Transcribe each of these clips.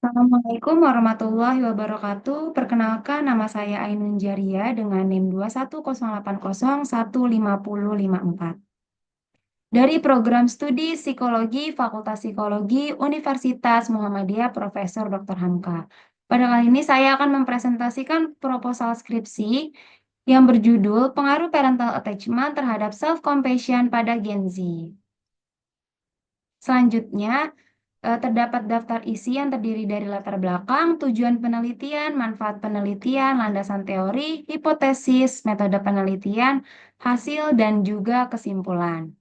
Assalamualaikum warahmatullahi wabarakatuh. Perkenalkan, nama saya Ainun Jaria dengan NIM 21080150154 dari program studi Psikologi Fakultas Psikologi Universitas Muhammadiyah Profesor Dr. Hamka. Pada kali ini saya akan mempresentasikan proposal skripsi yang berjudul Pengaruh Parental Attachment terhadap Self-Compassion pada Gen Z. Selanjutnya, terdapat daftar isi yang terdiri dari latar belakang, tujuan penelitian, manfaat penelitian, landasan teori, hipotesis, metode penelitian, hasil, dan juga kesimpulan.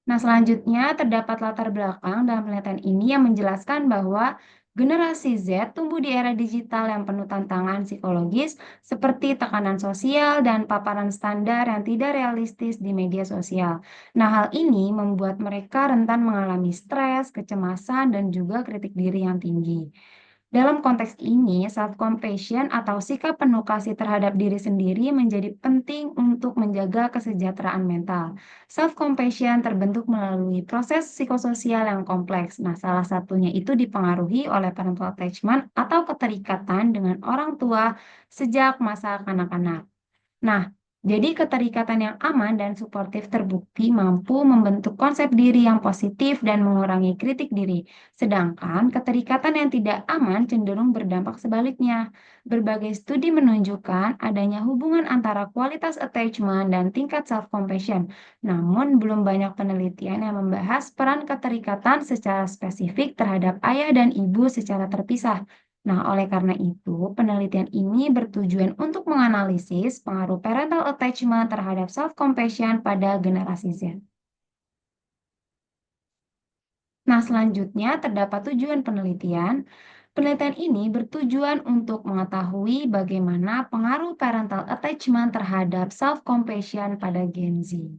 Nah, selanjutnya terdapat latar belakang dalam penelitian ini yang menjelaskan bahwa generasi Z tumbuh di era digital yang penuh tantangan psikologis seperti tekanan sosial dan paparan standar yang tidak realistis di media sosial. Nah, hal ini membuat mereka rentan mengalami stres, kecemasan, dan juga kritik diri yang tinggi. Dalam konteks ini, self-compassion atau sikap penuh kasih terhadap diri sendiri menjadi penting untuk menjaga kesejahteraan mental. Self-compassion terbentuk melalui proses psikososial yang kompleks. Nah, salah satunya itu dipengaruhi oleh parental attachment atau keterikatan dengan orang tua sejak masa kanak-kanak. Nah, jadi keterikatan yang aman dan suportif terbukti mampu membentuk konsep diri yang positif dan mengurangi kritik diri. Sedangkan keterikatan yang tidak aman cenderung berdampak sebaliknya. Berbagai studi menunjukkan adanya hubungan antara kualitas attachment dan tingkat self-compassion. Namun, belum banyak penelitian yang membahas peran keterikatan secara spesifik terhadap ayah dan ibu secara terpisah. Nah, oleh karena itu, penelitian ini bertujuan untuk menganalisis pengaruh parental attachment terhadap self-compassion pada generasi Z. Nah, selanjutnya terdapat tujuan penelitian. Penelitian ini bertujuan untuk mengetahui bagaimana pengaruh parental attachment terhadap self-compassion pada Gen Z.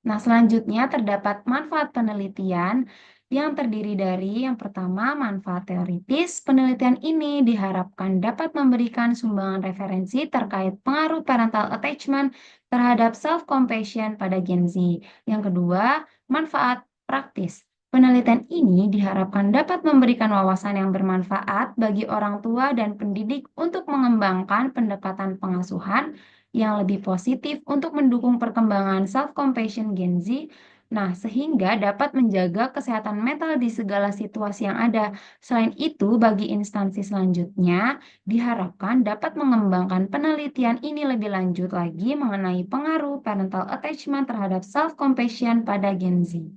Nah, selanjutnya terdapat manfaat penelitian yang terdiri dari yang pertama, manfaat teoritis. Penelitian ini diharapkan dapat memberikan sumbangan referensi terkait pengaruh parental attachment terhadap self-compassion pada Gen Z. Yang kedua, manfaat praktis. Penelitian ini diharapkan dapat memberikan wawasan yang bermanfaat bagi orang tua dan pendidik untuk mengembangkan pendekatan pengasuhan yang lebih positif untuk mendukung perkembangan self-compassion Gen Z, nah sehingga dapat menjaga kesehatan mental di segala situasi yang ada. Selain itu, bagi instansi selanjutnya, diharapkan dapat mengembangkan penelitian ini lebih lanjut lagi mengenai pengaruh parental attachment terhadap self-compassion pada Gen Z.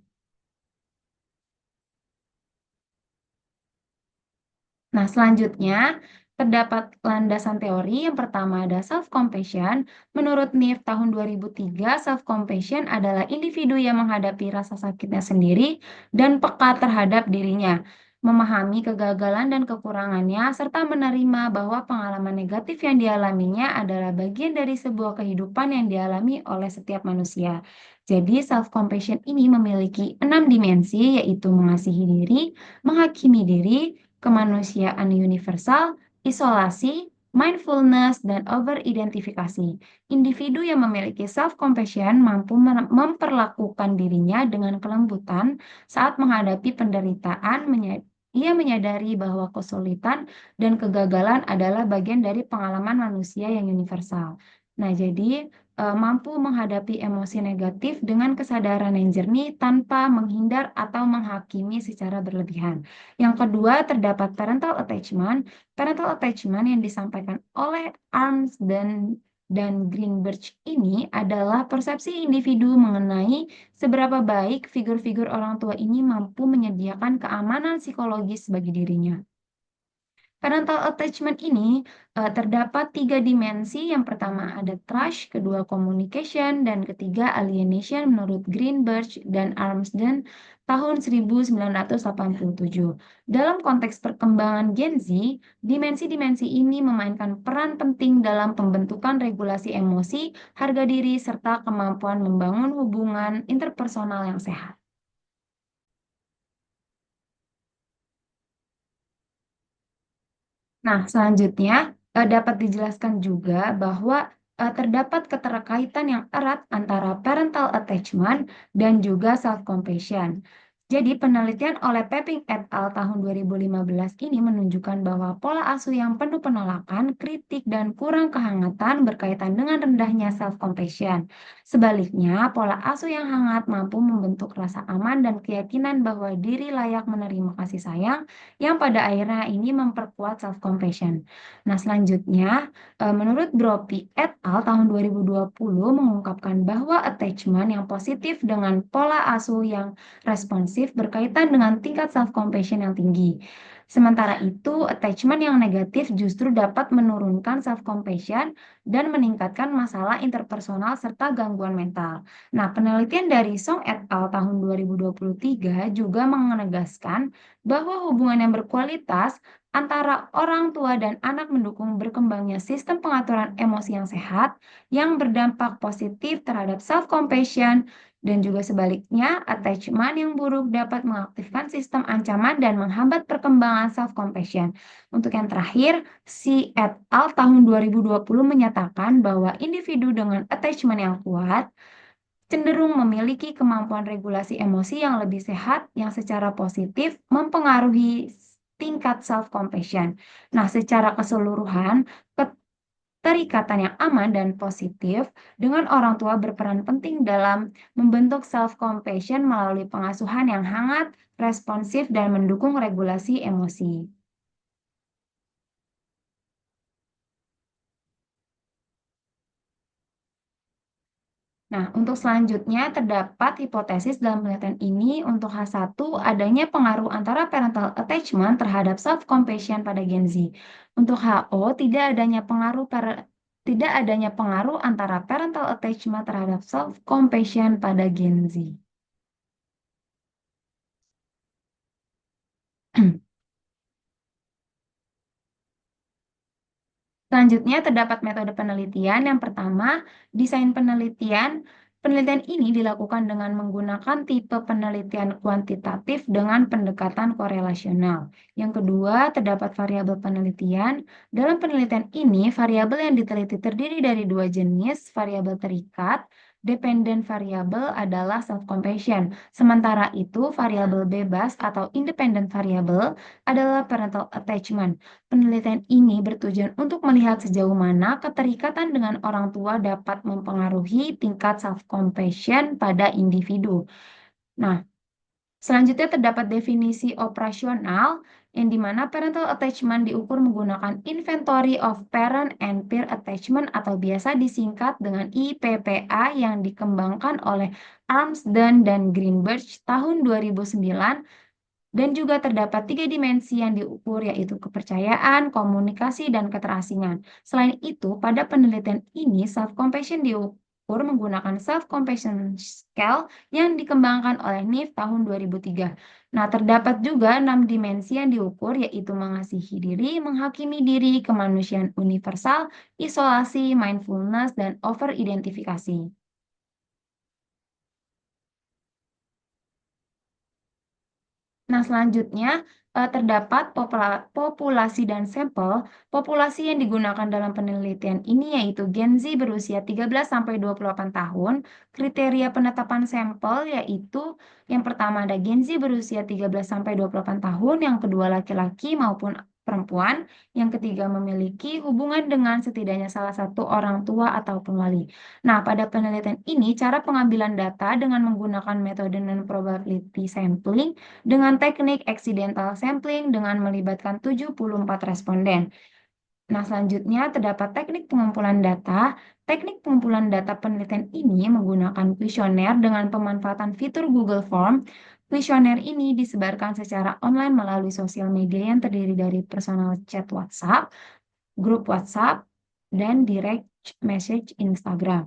Nah, selanjutnya terdapat landasan teori. Yang pertama ada self-compassion. Menurut NIF tahun 2003, self-compassion adalah individu yang menghadapi rasa sakitnya sendiri dan peka terhadap dirinya, memahami kegagalan dan kekurangannya, serta menerima bahwa pengalaman negatif yang dialaminya adalah bagian dari sebuah kehidupan yang dialami oleh setiap manusia. Jadi, self-compassion ini memiliki 6 dimensi, yaitu mengasihi diri, menghakimi diri, kemanusiaan universal, isolasi, mindfulness, dan over-identifikasi. Individu yang memiliki self-compassion mampu memperlakukan dirinya dengan kelembutan saat menghadapi penderitaan. Ia menyadari bahwa kesulitan dan kegagalan adalah bagian dari pengalaman manusia yang universal. Nah, jadi mampu menghadapi emosi negatif dengan kesadaran yang jernih tanpa menghindar atau menghakimi secara berlebihan. Yang kedua, terdapat parental attachment. Parental attachment yang disampaikan oleh Arms dan Greenberg ini adalah persepsi individu mengenai seberapa baik figur-figur orang tua ini mampu menyediakan keamanan psikologis bagi dirinya. Parental attachment ini terdapat 3 dimensi. Yang pertama ada trust, kedua communication, dan ketiga alienation menurut Greenberg dan Armstrong tahun 1987. Dalam konteks perkembangan Gen Z, dimensi-dimensi ini memainkan peran penting dalam pembentukan regulasi emosi, harga diri, serta kemampuan membangun hubungan interpersonal yang sehat. Nah, selanjutnya dapat dijelaskan juga bahwa terdapat keterkaitan yang erat antara parental attachment dan juga self-compassion. Jadi, penelitian oleh Peping et al. Tahun 2015 ini menunjukkan bahwa pola asuh yang penuh penolakan, kritik, dan kurang kehangatan berkaitan dengan rendahnya self-compassion. Sebaliknya, pola asuh yang hangat mampu membentuk rasa aman dan keyakinan bahwa diri layak menerima kasih sayang yang pada akhirnya ini memperkuat self-compassion. Nah, selanjutnya, menurut Bropi et al. Tahun 2020 mengungkapkan bahwa attachment yang positif dengan pola asuh yang responsif berkaitan dengan tingkat self-compassion yang tinggi. Sementara itu, attachment yang negatif justru dapat menurunkan self-compassion dan meningkatkan masalah interpersonal serta gangguan mental. Nah, penelitian dari Song et al. Tahun 2023 juga menegaskan bahwa hubungan yang berkualitas antara orang tua dan anak mendukung berkembangnya sistem pengaturan emosi yang sehat yang berdampak positif terhadap self-compassion dan juga sebaliknya, attachment yang buruk dapat mengaktifkan sistem ancaman dan menghambat perkembangan self-compassion. Untuk yang terakhir, si et al. Tahun 2020 menyatakan bahwa individu dengan attachment yang kuat cenderung memiliki kemampuan regulasi emosi yang lebih sehat yang secara positif mempengaruhi tingkat self-compassion. Nah, secara keseluruhan, keterikatan yang aman dan positif dengan orang tua berperan penting dalam membentuk self-compassion melalui pengasuhan yang hangat, responsif, dan mendukung regulasi emosi. Nah, untuk selanjutnya terdapat hipotesis dalam penelitian ini untuk H1 adanya pengaruh antara parental attachment terhadap self-compassion pada Gen Z. Untuk HO tidak adanya pengaruh antara parental attachment terhadap self-compassion pada Gen Z. Selanjutnya terdapat metode penelitian. Yang pertama, desain penelitian. Penelitian ini dilakukan dengan menggunakan tipe penelitian kuantitatif dengan pendekatan korelasional. Yang kedua, terdapat variabel penelitian. Dalam penelitian ini, variabel yang diteliti terdiri dari dua jenis, variabel terikat. Dependent variable adalah self-compassion. Sementara itu, variabel bebas atau independent variable adalah parental attachment. Penelitian ini bertujuan untuk melihat sejauh mana keterikatan dengan orang tua dapat mempengaruhi tingkat self-compassion pada individu. Nah, selanjutnya terdapat definisi operasional yang dimana parental attachment diukur menggunakan Inventory of Parent and Peer Attachment atau biasa disingkat dengan IPPA yang dikembangkan oleh Armstrong dan Greenberg tahun 2009 dan juga terdapat 3 dimensi yang diukur, yaitu kepercayaan, komunikasi, dan keterasingan. Selain itu, pada penelitian ini, self-compassion diukur menggunakan self-compassion scale yang dikembangkan oleh NIF tahun 2003. Nah, terdapat juga 6 dimensi yang diukur, yaitu mengasihi diri, menghakimi diri, kemanusiaan universal, isolasi, mindfulness, dan over-identifikasi. Nah, selanjutnya, terdapat populasi dan sampel. Populasi yang digunakan dalam penelitian ini yaitu Gen Z berusia 13 sampai 28 tahun. Kriteria penetapan sampel yaitu yang pertama ada Gen Z berusia 13 sampai 28 tahun, yang kedua laki-laki maupun perempuan, yang ketiga memiliki hubungan dengan setidaknya salah satu orang tua ataupun wali. Nah, pada penelitian ini cara pengambilan data dengan menggunakan metode non-probability sampling dengan teknik accidental sampling dengan melibatkan 74 responden. Nah, selanjutnya terdapat teknik pengumpulan data. Teknik pengumpulan data penelitian ini menggunakan kuesioner dengan pemanfaatan fitur Google Form. Kuesioner ini disebarkan secara online melalui sosial media yang terdiri dari personal chat WhatsApp, grup WhatsApp, dan direct message Instagram.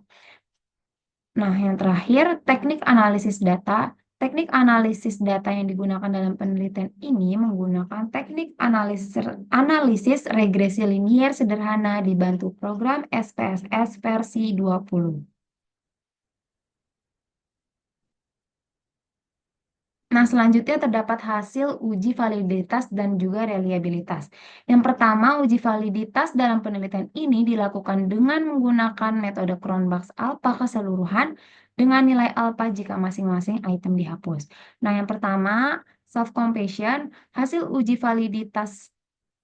Nah, yang terakhir, teknik analisis data. Teknik analisis data yang digunakan dalam penelitian ini menggunakan teknik analisis regresi linier sederhana dibantu program SPSS versi 20. Nah, selanjutnya terdapat hasil uji validitas dan juga reliabilitas. Yang pertama, uji validitas dalam penelitian ini dilakukan dengan menggunakan metode Cronbach's alpha keseluruhan dengan nilai alpha jika masing-masing item dihapus. Nah, yang pertama, self-compassion, hasil uji validitas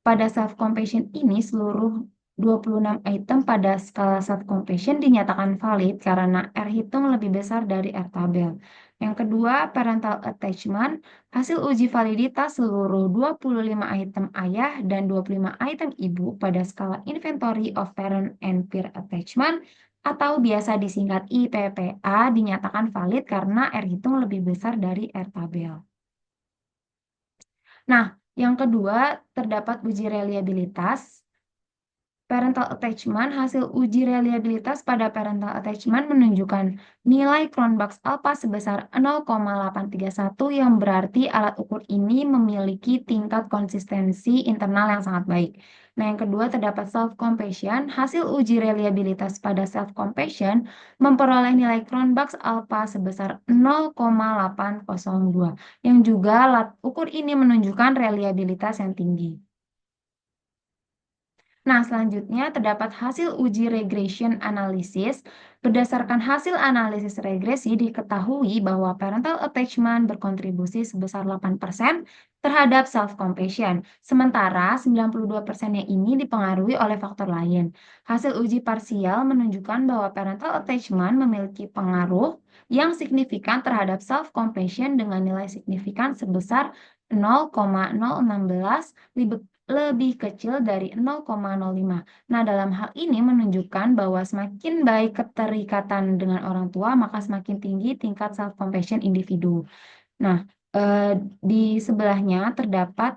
pada self-compassion ini seluruh 26 item pada skala self-compassion dinyatakan valid karena R hitung lebih besar dari R tabel. Yang kedua, parental attachment, hasil uji validitas seluruh 25 item ayah dan 25 item ibu pada skala Inventory of Parent and Peer Attachment atau biasa disingkat IPPA dinyatakan valid karena R hitung lebih besar dari R tabel. Nah, yang kedua, terdapat uji reliabilitas. Parental attachment, hasil uji reliabilitas pada parental attachment menunjukkan nilai Cronbach's alpha sebesar 0,831 yang berarti alat ukur ini memiliki tingkat konsistensi internal yang sangat baik. Nah, yang kedua terdapat self-compassion, hasil uji reliabilitas pada self-compassion memperoleh nilai Cronbach's alpha sebesar 0,802 yang juga alat ukur ini menunjukkan reliabilitas yang tinggi. Nah, selanjutnya terdapat hasil uji regression analysis. Berdasarkan hasil analisis regresi, diketahui bahwa parental attachment berkontribusi sebesar 8% terhadap self-compassion, sementara 92%-nya ini dipengaruhi oleh faktor lain. Hasil uji parsial menunjukkan bahwa parental attachment memiliki pengaruh yang signifikan terhadap self-compassion dengan nilai signifikan sebesar 0,016 lebih kecil dari 0,05. Nah, dalam hal ini menunjukkan bahwa semakin baik keterikatan dengan orang tua, maka semakin tinggi tingkat self compassion individu. Nah, di sebelahnya terdapat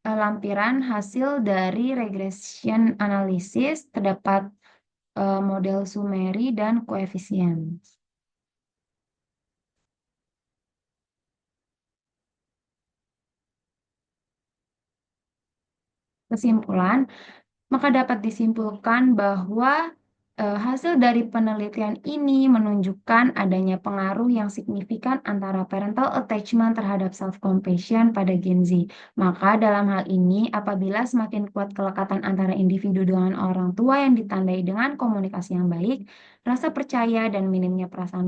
lampiran hasil dari regression analysis, terdapat model summary dan koefisien. Kesimpulan, maka dapat disimpulkan bahwa, hasil dari penelitian ini menunjukkan adanya pengaruh yang signifikan antara parental attachment terhadap self-compassion pada Gen Z. Maka dalam hal ini, apabila semakin kuat kelekatan antara individu dengan orang tua yang ditandai dengan komunikasi yang baik, rasa percaya dan minimnya perasaan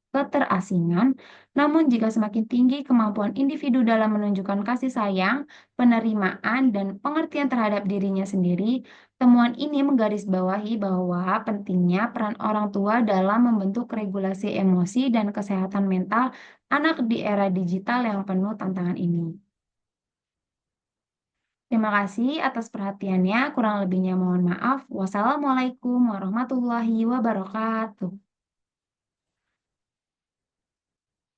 keterasingan, namun jika semakin tinggi kemampuan individu dalam menunjukkan kasih sayang, penerimaan, dan pengertian terhadap dirinya sendiri, temuan ini menggarisbawahi bahwa pentingnya peran orang tua dalam membentuk regulasi emosi dan kesehatan mental anak di era digital yang penuh tantangan ini. Terima kasih atas perhatiannya, kurang lebihnya mohon maaf. Wassalamualaikum warahmatullahi wabarakatuh.